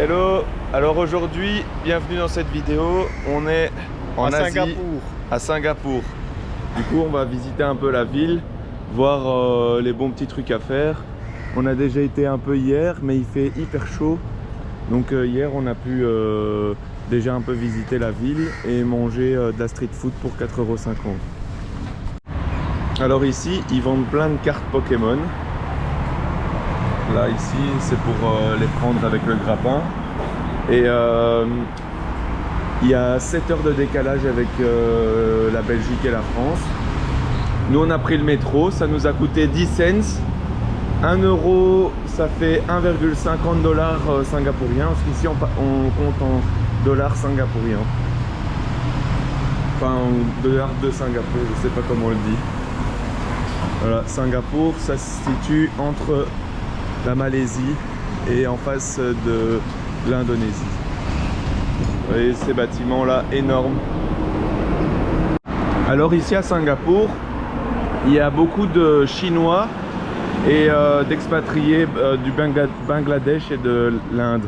Hello, alors aujourd'hui, bienvenue dans cette vidéo. On est en Asie, à Singapour. Du coup, on va visiter un peu la ville, voir les bons petits trucs à faire. On a déjà été un peu hier, mais il fait hyper chaud. Donc hier, on a pu déjà un peu visiter la ville et manger de la street food pour 4,50 €. Alors ici, ils vendent plein de cartes Pokémon. Là, ici, c'est pour les prendre avec le grappin. Et il y a 7 heures de décalage avec la Belgique et la France. Nous, on a pris le métro. Ça nous a coûté 10 cents. 1 €, ça fait 1,50 $ singapouriens. Parce qu'ici, on compte en dollars singapouriens. Enfin, en dollars de Singapour. Je ne sais pas comment on le dit. Voilà, Singapour, ça se situe entre la Malaisie et en face de l'Indonésie. Vous voyez ces bâtiments là énormes. Alors ici à Singapour, il y a beaucoup de Chinois et d'expatriés du Bangladesh et de l'Inde.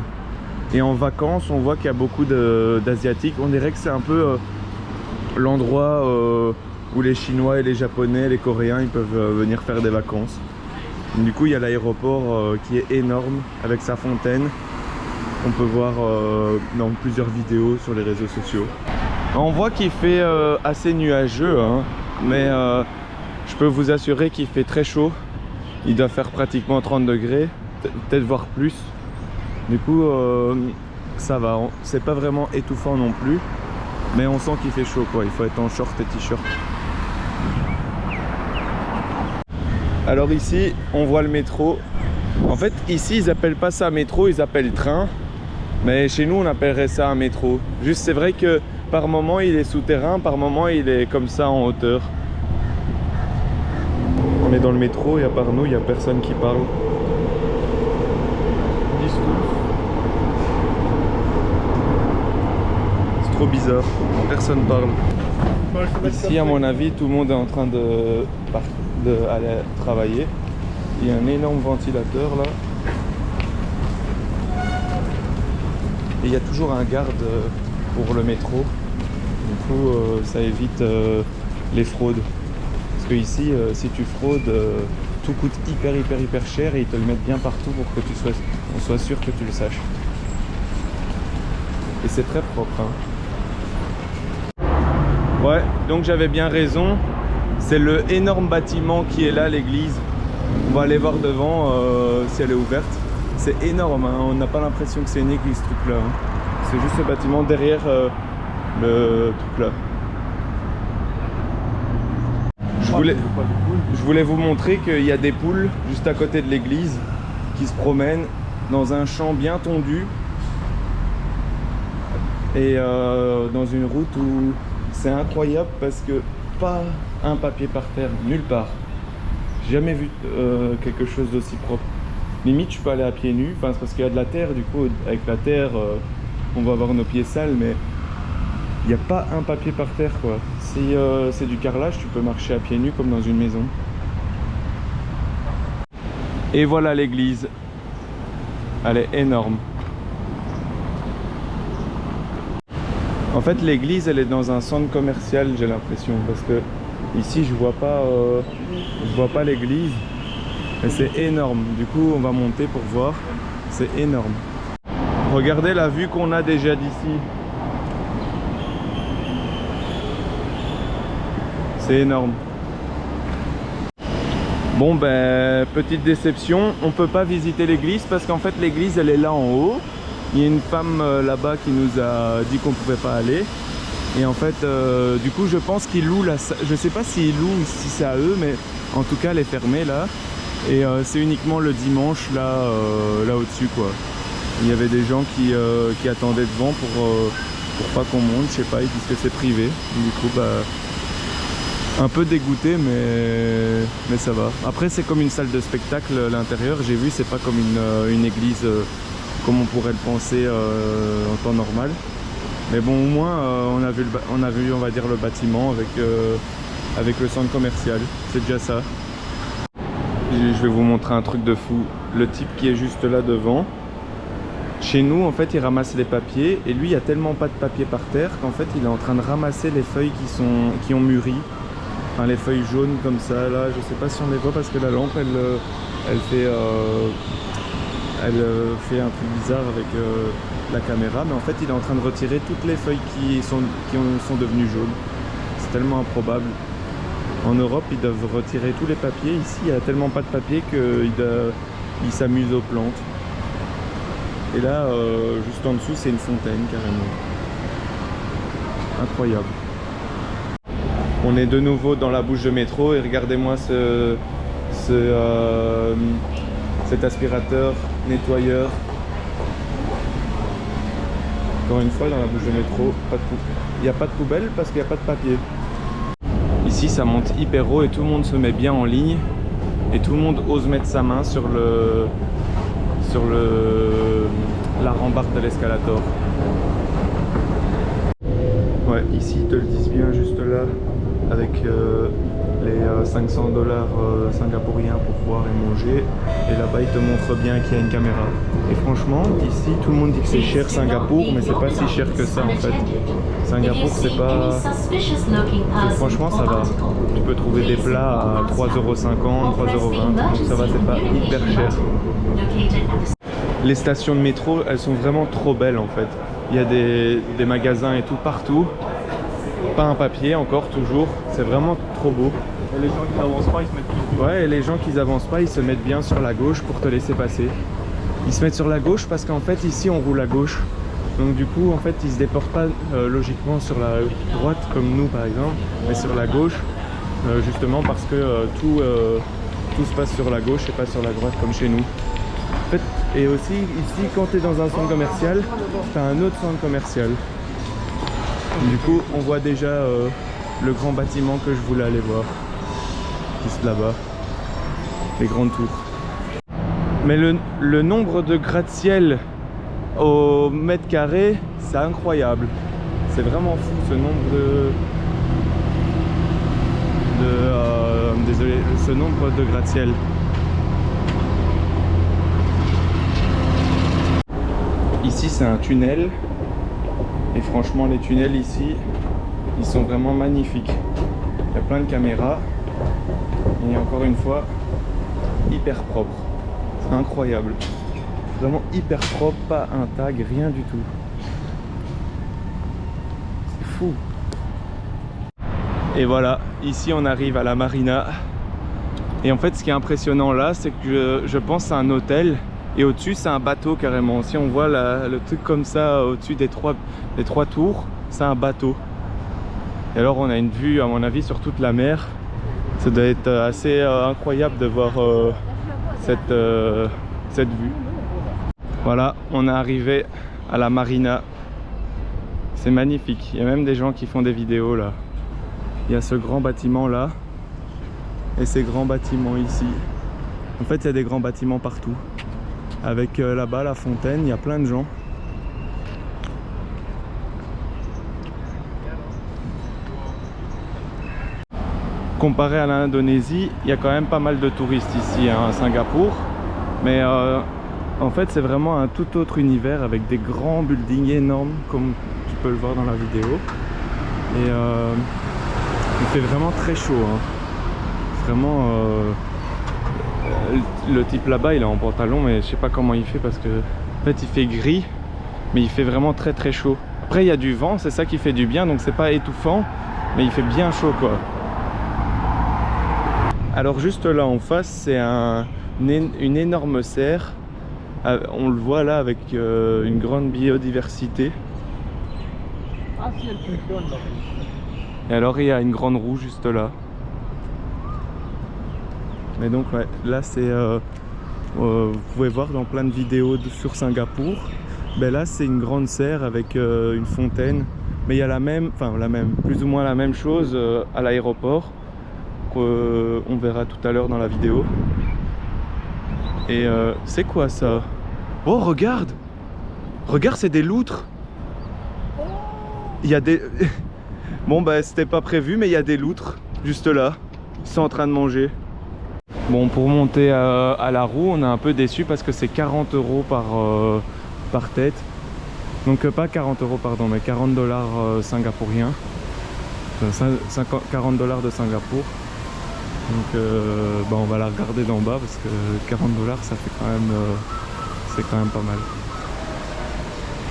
Et en vacances, on voit qu'il y a beaucoup d'Asiatiques. On dirait que c'est un peu l'endroit où les Chinois et les Japonais, les Coréens, ils peuvent venir faire des vacances. Du coup, il y a l'aéroport qui est énorme avec sa fontaine. On peut voir dans plusieurs vidéos sur les réseaux sociaux. On voit qu'il fait assez nuageux, hein, mais je peux vous assurer qu'il fait très chaud. Il doit faire pratiquement 30 degrés, peut-être voire plus. Du coup, ça va. C'est pas vraiment étouffant non plus, mais on sent qu'il fait chaud, quoi. Il faut être en short et t-shirt. Alors ici, on voit le métro. En fait, ici, ils appellent pas ça métro, ils appellent train. Mais chez nous, on appellerait ça un métro. Juste, c'est vrai que par moment, il est souterrain, par moment, il est comme ça en hauteur. On est dans le métro et à part nous, il n'y a personne qui parle. C'est trop bizarre, personne parle. Ici, à mon avis, tout le monde est en train d'aller travailler. Il y a un énorme ventilateur là. Et il y a toujours un garde pour le métro. Du coup, ça évite les fraudes. Parce que ici, si tu fraudes, tout coûte hyper cher et ils te le mettent bien partout pour que on soit sûr que tu le saches. Et c'est très propre, hein. Ouais, donc j'avais bien raison. C'est le énorme bâtiment qui est là, l'église. On va aller voir devant si elle est ouverte. C'est énorme, hein. On n'a pas l'impression que c'est une église, ce truc là, hein. C'est juste le bâtiment derrière le truc là. Je voulais vous montrer qu'il y a des poules juste à côté de l'église qui se promènent dans un champ bien tondu et dans une route où c'est incroyable parce que pas un papier par terre, nulle part. J'ai jamais vu quelque chose d'aussi propre. Limite, tu peux aller à pieds nus, enfin, c'est parce qu'il y a de la terre, du coup, avec la terre, on va avoir nos pieds sales, mais il n'y a pas un papier par terre, quoi. Si c'est du carrelage, tu peux marcher à pieds nus comme dans une maison. Et voilà l'église. Elle est énorme. En fait, l'église, elle est dans un centre commercial, j'ai l'impression, parce que ici, je vois pas l'église. Et c'est énorme. Du coup, on va monter pour voir. C'est énorme. Regardez la vue qu'on a déjà d'ici. C'est énorme. Bon, ben, petite déception. On peut pas visiter l'église parce qu'en fait, l'église, elle est là en haut. Il y a une femme là-bas qui nous a dit qu'on pouvait pas aller. Et en fait, du coup, je pense qu'ils louent la salle. Je sais pas s'ils louent ou si c'est à eux, mais en tout cas, elle est fermée là. Et c'est uniquement le dimanche là, là au-dessus, quoi. Il y avait des gens qui attendaient devant pour pas qu'on monte, je sais pas, ils disent que c'est privé. Du coup, bah, un peu dégoûté, mais ça va. Après, c'est comme une salle de spectacle à l'intérieur. J'ai vu, c'est pas comme une église comme on pourrait le penser en temps normal. Mais bon, au moins, on a vu, on va dire, le bâtiment avec le centre commercial. C'est déjà ça. Je vais vous montrer un truc de fou. Le type qui est juste là devant, Chez nous, en fait, il ramasse les papiers et lui, il n'y a tellement pas de papier par terre qu'en fait, il est en train de ramasser les feuilles qui ont mûri. Enfin, les feuilles jaunes comme ça, là, je sais pas si on les voit parce que la lampe, elle fait un truc bizarre avec la caméra, mais en fait, il est en train de retirer toutes les feuilles qui sont devenues jaunes. C'est tellement improbable. En Europe, ils doivent retirer tous les papiers. Ici, il n'y a tellement pas de papier qu'ils s'amusent aux plantes. Et là, juste en dessous, c'est une fontaine carrément. Incroyable. On est de nouveau dans la bouche de métro et regardez-moi cet aspirateur, nettoyeur. Encore une fois, dans la bouche de métro, il n'y a pas de poubelle parce qu'il n'y a pas de papier. Ici, ça monte hyper haut et tout le monde se met bien en ligne. Et tout le monde ose mettre sa main sur la rambarde de l'escalator. Ouais, ici ils te le disent bien juste là, avec les 500 $ singapouriens pour boire et manger. Et là-bas ils te montrent bien qu'il y a une caméra. Et franchement, ici tout le monde dit que c'est cher Singapour, mais c'est pas si cher que ça en fait. Singapour c'est pas... Franchement ça va. Tu peux trouver des plats à 3,50 €, 3,20 €, donc ça va, c'est pas hyper cher. Les stations de métro, elles sont vraiment trop belles en fait. Il y a des magasins et tout partout. Pas un papier encore, toujours. C'est vraiment trop beau. Et les gens qui n'avancent pas, ils se mettent plus. Ouais, et les gens qui n'avancent pas, ils se mettent bien sur la gauche pour te laisser passer. Ils se mettent sur la gauche parce qu'en fait, ici, on roule à gauche. Donc du coup, en fait, ils se déportent pas logiquement sur la droite comme nous par exemple, mais sur la gauche, justement parce que tout se passe sur la gauche et pas sur la droite comme chez nous. En fait, et aussi ici, quand tu es dans un centre commercial, tu as un autre centre commercial. Du coup, on voit déjà le grand bâtiment que je voulais aller voir, juste là-bas, les grandes tours. Mais le nombre de gratte-ciel au mètre carré, c'est incroyable. C'est vraiment fou ce nombre ce nombre de gratte-ciel. Ici c'est un tunnel et franchement les tunnels ici ils sont vraiment magnifiques. Il y a plein de caméras et encore une fois hyper propre. C'est incroyable. Vraiment hyper propre, pas un tag, rien du tout. C'est fou. Et voilà, ici on arrive à la marina. Et en fait ce qui est impressionnant là, c'est que je pense c'est un hôtel. Et au-dessus c'est un bateau carrément. Si on voit le truc comme ça au-dessus des trois tours, c'est un bateau. Et alors on a une vue à mon avis sur toute la mer. Ça doit être assez incroyable de voir cette vue. Voilà, on est arrivé à la marina. C'est magnifique. Il y a même des gens qui font des vidéos là. Il y a ce grand bâtiment là et ces grands bâtiments ici. En fait il y a des grands bâtiments partout. Avec là-bas la fontaine, il y a plein de gens. Comparé à l'Indonésie, il y a quand même pas mal de touristes ici hein, à Singapour. Mais en fait c'est vraiment un tout autre univers avec des grands buildings énormes comme tu peux le voir dans la vidéo. Et il fait vraiment très chaud. Hein. Vraiment... le type là-bas il est en pantalon mais je sais pas comment il fait parce que en fait il fait gris mais il fait vraiment très très chaud. Après il y a du vent, c'est ça qui fait du bien, donc c'est pas étouffant mais il fait bien chaud quoi. Alors juste là en face c'est une énorme serre, on le voit là avec une grande biodiversité. Et alors il y a une grande roue juste là. Mais donc ouais, là c'est vous pouvez voir dans plein de vidéos sur Singapour, ben là c'est une grande serre avec une fontaine, mais il y a plus ou moins la même chose à l'aéroport qu'on verra tout à l'heure dans la vidéo. Et c'est quoi ça? Oh regarde, c'est des loutres. Il y a des bon bah c'était pas prévu mais il y a des loutres juste là, ils sont en train de manger. Bon, pour monter à la roue, on est un peu déçu parce que c'est 40 € par tête. Donc pas 40 € pardon, mais 40 $ singapouriens. 40 $ de Singapour. Donc bah, on va la regarder d'en bas parce que 40 $ ça fait quand même c'est quand même pas mal.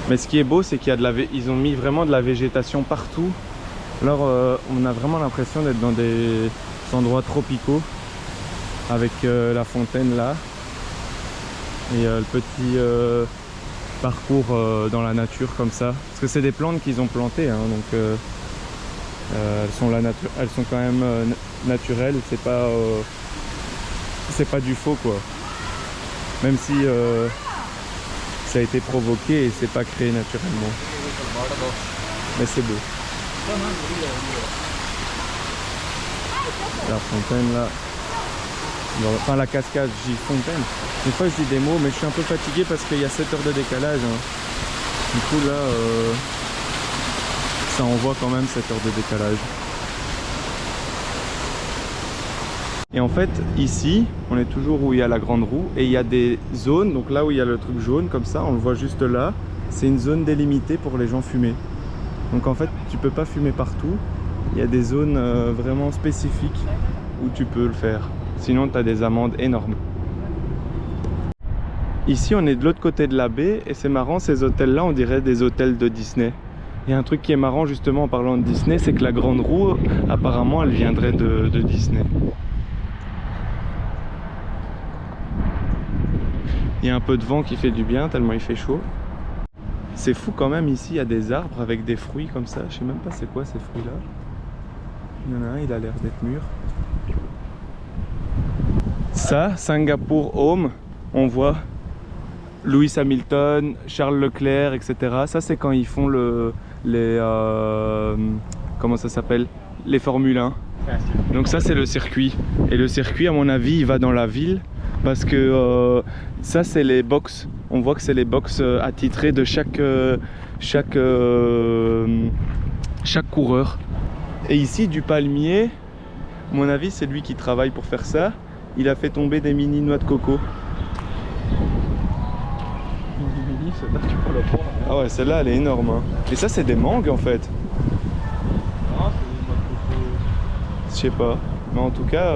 Mais ce qui est beau, c'est qu'il y a ils ont mis vraiment de la végétation partout. Alors on a vraiment l'impression d'être dans des endroits tropicaux avec la fontaine là et le petit parcours dans la nature comme ça. Parce que c'est des plantes qu'ils ont plantées, hein, donc elles sont quand même naturelles. C'est pas du faux quoi. Même si ça a été provoqué et c'est pas créé naturellement. Mais c'est beau. La fontaine là. Enfin la cascade, je dis fontaine. Des fois je dis des mots mais je suis un peu fatigué parce qu'il y a 7 heures de décalage. Hein. Du coup là ça envoie quand même 7 heures de décalage. Et en fait ici on est toujours où il y a la grande roue et il y a des zones, donc là où il y a le truc jaune comme ça, on le voit juste là, c'est une zone délimitée pour les gens fumer. Donc en fait tu peux pas fumer partout, il y a des zones vraiment spécifiques où tu peux le faire, sinon tu as des amendes énormes. Ici on est de l'autre côté de la baie et c'est marrant, ces hôtels là on dirait des hôtels de Disney. Il y a un truc qui est marrant justement en parlant de Disney, c'est que la grande roue apparemment elle viendrait de Disney. Il y a un peu de vent qui fait du bien tellement il fait chaud. C'est fou quand même, ici il y a des arbres avec des fruits comme ça. Je sais même pas c'est quoi ces fruits là. Il y en a un, il a l'air d'être mûr. Ça, Singapour Home, on voit Lewis Hamilton, Charles Leclerc, etc. Ça c'est quand ils font comment ça s'appelle, les Formule 1. Donc ça c'est le circuit. Et le circuit à mon avis il va dans la ville. Parce que ça c'est les box, on voit que c'est les box attitrés de chaque coureur. Et ici du palmier, à mon avis c'est lui qui travaille pour faire ça. Il a fait tomber des mini noix de coco. Ah ouais, celle-là elle est énorme. Hein. Et ça c'est des mangues en fait. Non, c'est des noix de coco. Je sais pas, mais en tout cas...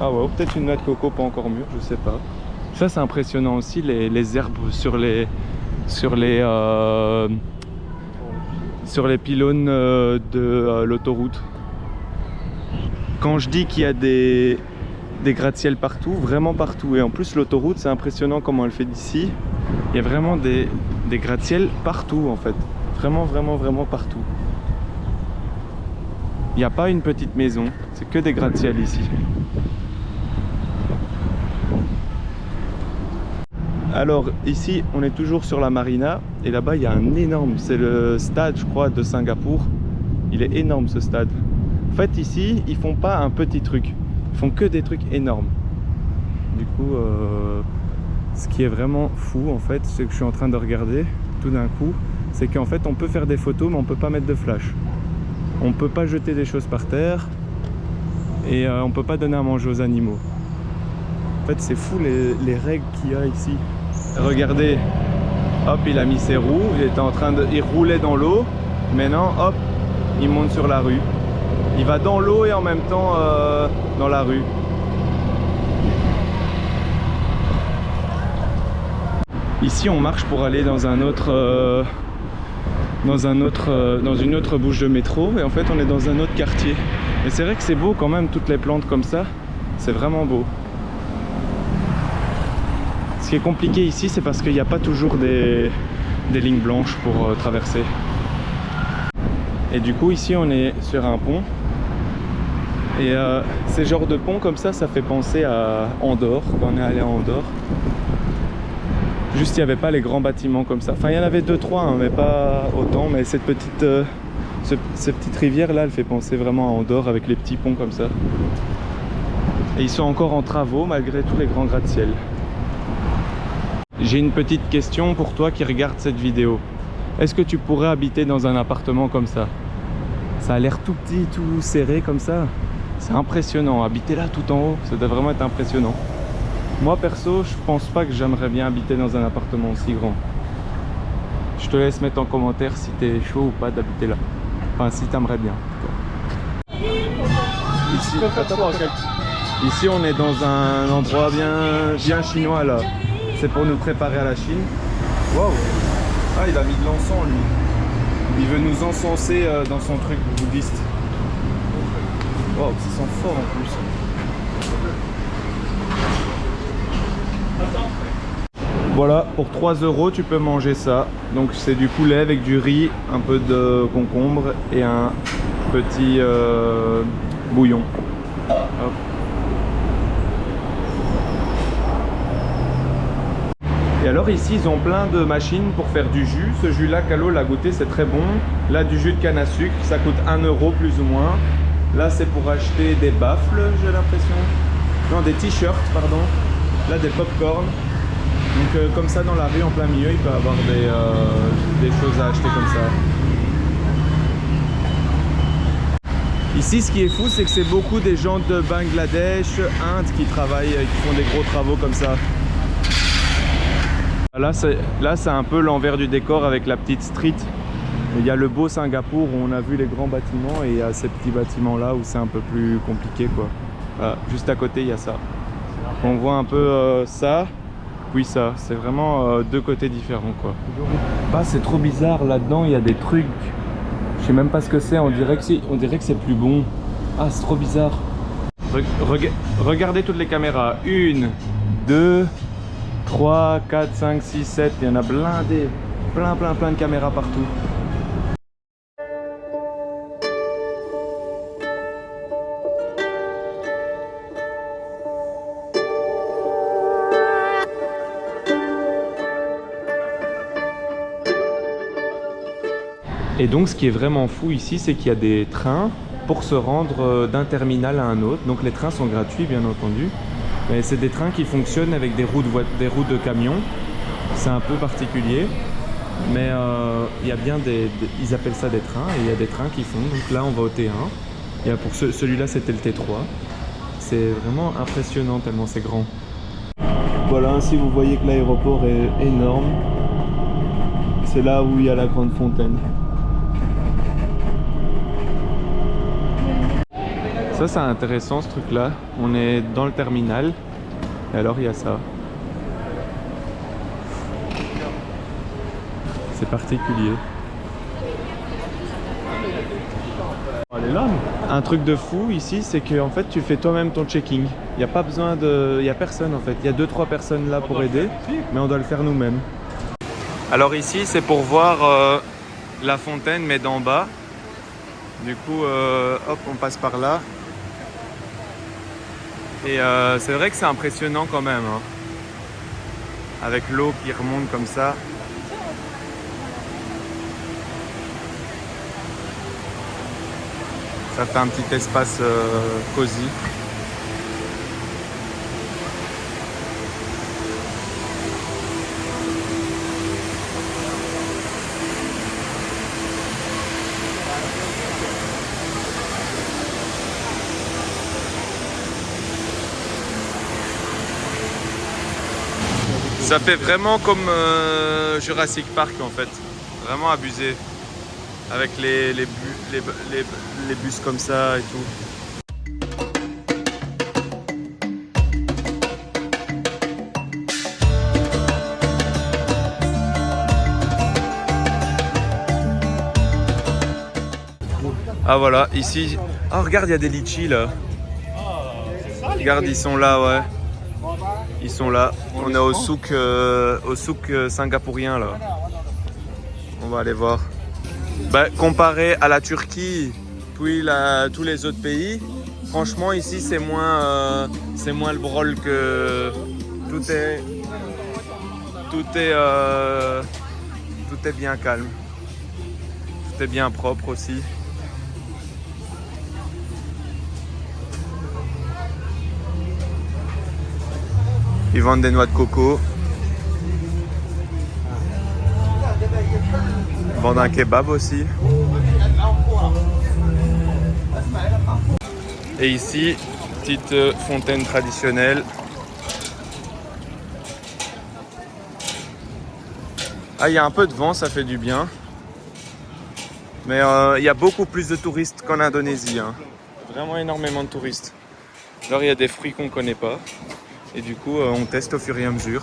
Ah ouais, peut-être une noix de coco pas encore mûre, je sais pas. Ça c'est impressionnant aussi, les herbes sur les pylônes de l'autoroute. Quand je dis qu'il y a des gratte-ciel partout, vraiment partout. Et en plus l'autoroute c'est impressionnant comment elle fait d'ici. Il y a vraiment des gratte-ciel partout en fait. Vraiment partout. Il n'y a pas une petite maison, c'est que des gratte-ciel ici. Alors ici on est toujours sur la marina et là-bas il y a un énorme, c'est le stade je crois de Singapour. Il est énorme ce stade. En fait ici ils font pas un petit truc, ils font que des trucs énormes. Du coup ce qui est vraiment fou en fait, c'est que je suis en train de regarder tout d'un coup, c'est qu'en fait on peut faire des photos mais on peut pas mettre de flash. On peut pas jeter des choses par terre et on peut pas donner à manger aux animaux. En fait c'est fou les règles qu'il y a ici. Regardez, hop il a mis ses roues, il roulait dans l'eau, maintenant hop il monte sur la rue. Il va dans l'eau et en même temps dans la rue. Ici on marche pour aller dans une autre bouche de métro et en fait on est dans un autre quartier. Et c'est vrai que c'est beau quand même, toutes les plantes comme ça, c'est vraiment beau. Ce qui est compliqué ici, c'est parce qu'il n'y a pas toujours des lignes blanches pour traverser. Et du coup, ici, on est sur un pont. Et ces genres de ponts comme ça, ça fait penser à Andorre, quand on est allé à Andorre. Juste, il n'y avait pas les grands bâtiments comme ça. Enfin, il y en avait 2-3, hein, mais pas autant. Mais cette petite rivière là, elle fait penser vraiment à Andorre avec les petits ponts comme ça. Et ils sont encore en travaux malgré tous les grands gratte-ciel. J'ai une petite question pour toi qui regarde cette vidéo. Est-ce que tu pourrais habiter dans un appartement comme ça? Ça a l'air tout petit, tout serré comme ça. C'est impressionnant. Habiter là tout en haut, ça doit vraiment être impressionnant. Moi perso, je pense pas que j'aimerais bien habiter dans un appartement aussi grand. Je te laisse mettre en commentaire si t'es chaud ou pas d'habiter là. Enfin, si t'aimerais bien. Ici, on est dans un endroit bien chinois là. C'est pour nous préparer à la Chine. Waouh! Ah, il a mis de l'encens lui. Il veut nous encenser dans son truc bouddhiste. Waouh, ça sent fort en plus. Voilà, pour 3 € tu peux manger ça. Donc c'est du poulet avec du riz, un peu de concombre et un petit bouillon. Hop. Et alors ici ils ont plein de machines pour faire du jus. Ce jus là, Calo l'a goûté, c'est très bon. Là du jus de canne à sucre, ça coûte 1 € plus ou moins. Là c'est pour acheter des baffles, j'ai l'impression. Non, des t-shirts, pardon. Là des pop-corn. Donc comme ça dans la rue en plein milieu, il peut avoir des choses à acheter comme ça. Ici ce qui est fou, c'est que c'est beaucoup des gens de Bangladesh, Inde qui travaillent, qui font des gros travaux comme ça. Là c'est un peu l'envers du décor avec la petite street. Il y a le beau Singapour où on a vu les grands bâtiments et il y a ces petits bâtiments là où c'est un peu plus compliqué quoi. Voilà, juste à côté il y a ça. On voit un peu ça. Oui, ça, c'est vraiment deux côtés différents quoi. Bah, c'est trop bizarre, là-dedans il y a des trucs. Je sais même pas ce que c'est, on dirait que c'est plus bon. Ah, c'est trop bizarre. Regardez toutes les caméras. 1, 2, 3, 4, 5, 6, 7. Il y en a blindé. Plein de caméras partout. Et donc ce qui est vraiment fou ici, c'est qu'il y a des trains pour se rendre d'un terminal à un autre. Donc les trains sont gratuits bien entendu. Mais c'est des trains qui fonctionnent avec des roues de camions. C'est un peu particulier. Mais il y a bien ils appellent ça des trains et il y a des trains qui font. Donc là on va au T1. Et pour celui-là c'était le T3. C'est vraiment impressionnant tellement c'est grand. Voilà, ainsi vous voyez que l'aéroport est énorme. C'est là où il y a la grande fontaine. Ça c'est intéressant ce truc là, on est dans le terminal et alors il y a ça. C'est particulier. Elle est là. Un truc de fou ici, c'est que en fait tu fais toi-même ton checking. Il n'y a pas besoin de... Il n'y a personne en fait. Il y a 2-3 personnes là pour aider, mais on doit le faire nous-mêmes. Alors ici c'est pour voir la fontaine mais d'en bas. Du coup hop on passe par là. Et c'est vrai que c'est impressionnant quand même, hein. Avec l'eau qui remonte comme ça. Ça fait un petit espace cosy. Ça fait vraiment comme Jurassic Park en fait, vraiment abusé, avec les bus comme ça et tout. Ah voilà, ici, ah regarde il y a des litchis là, regarde ils sont là ouais. Ils sont là, on est au souk singapourien là. On va aller voir. Bah, comparé à la Turquie, puis tous les autres pays, franchement ici c'est moins le brol que tout est bien calme. Tout est bien propre aussi. Ils vendent des noix de coco. Ils vendent un kebab aussi. Et ici, petite fontaine traditionnelle. Ah, il y a un peu de vent, ça fait du bien. Mais il y a beaucoup plus de touristes qu'en Indonésie. Hein. Vraiment énormément de touristes. Alors il y a des fruits qu'on ne connaît pas. Et du coup, on teste au fur et à mesure.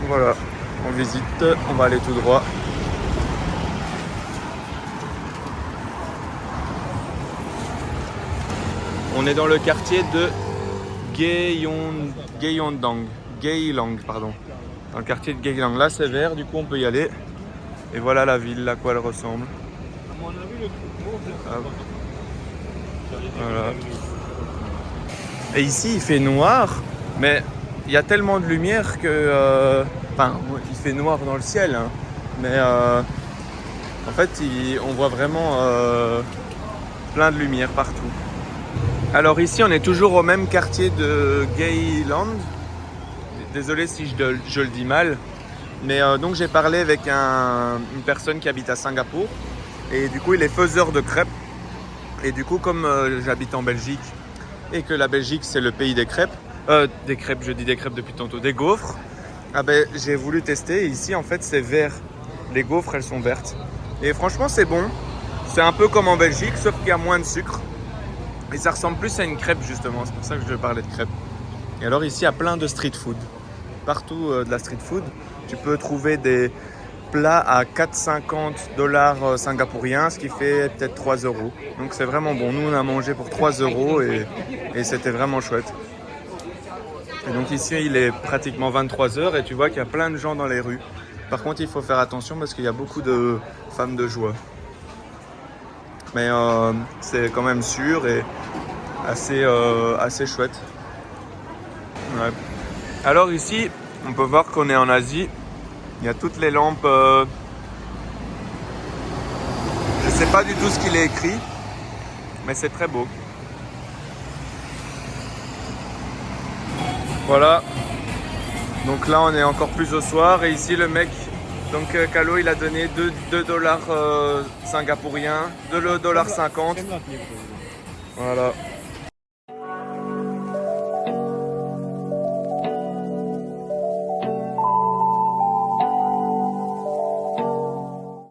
Voilà, on visite, on va aller tout droit. On est dans le quartier de Geylang, pardon. Dans le quartier de Geylang. Là, c'est vert, du coup, on peut y aller. Et voilà la ville, à quoi elle ressemble. Hop. Voilà. Et ici, il fait noir, mais il y a tellement de lumière que... Enfin, il fait noir dans le ciel, hein, mais en fait, on voit vraiment plein de lumière partout. Alors ici, on est toujours au même quartier de Geylang. Désolé si je le dis mal, mais donc j'ai parlé avec une personne qui habite à Singapour, et du coup, il est faiseur de crêpes. Et du coup, comme j'habite en Belgique, et que la Belgique, c'est le pays des crêpes, je dis des crêpes depuis tantôt, des gaufres, ah ben, j'ai voulu tester. Et ici, en fait, c'est vert. Les gaufres, elles sont vertes. Et franchement, c'est bon. C'est un peu comme en Belgique, sauf qu'il y a moins de sucre. Et ça ressemble plus à une crêpe, justement. C'est pour ça que je parlais de crêpes. Et alors, ici, il y a plein de street food. Partout de la street food. Tu peux trouver des plats à 4,50 $ singapouriens, ce qui fait peut-être 3 euros. Donc, c'est vraiment bon. Nous, on a mangé pour 3 euros et c'était vraiment chouette. Et donc ici, il est pratiquement 23 h et tu vois qu'il y a plein de gens dans les rues. Par contre, il faut faire attention parce qu'il y a beaucoup de femmes de joie. Mais c'est quand même sûr et assez chouette. Ouais. Alors ici, on peut voir qu'on est en Asie. Il y a toutes les lampes. Je sais pas du tout ce qu'il est écrit, mais c'est très beau. Voilà. Donc là, on est encore plus au soir. Et ici, le mec, donc Kalo, il a donné 2 $ singapouriens, 2,50 $. Voilà.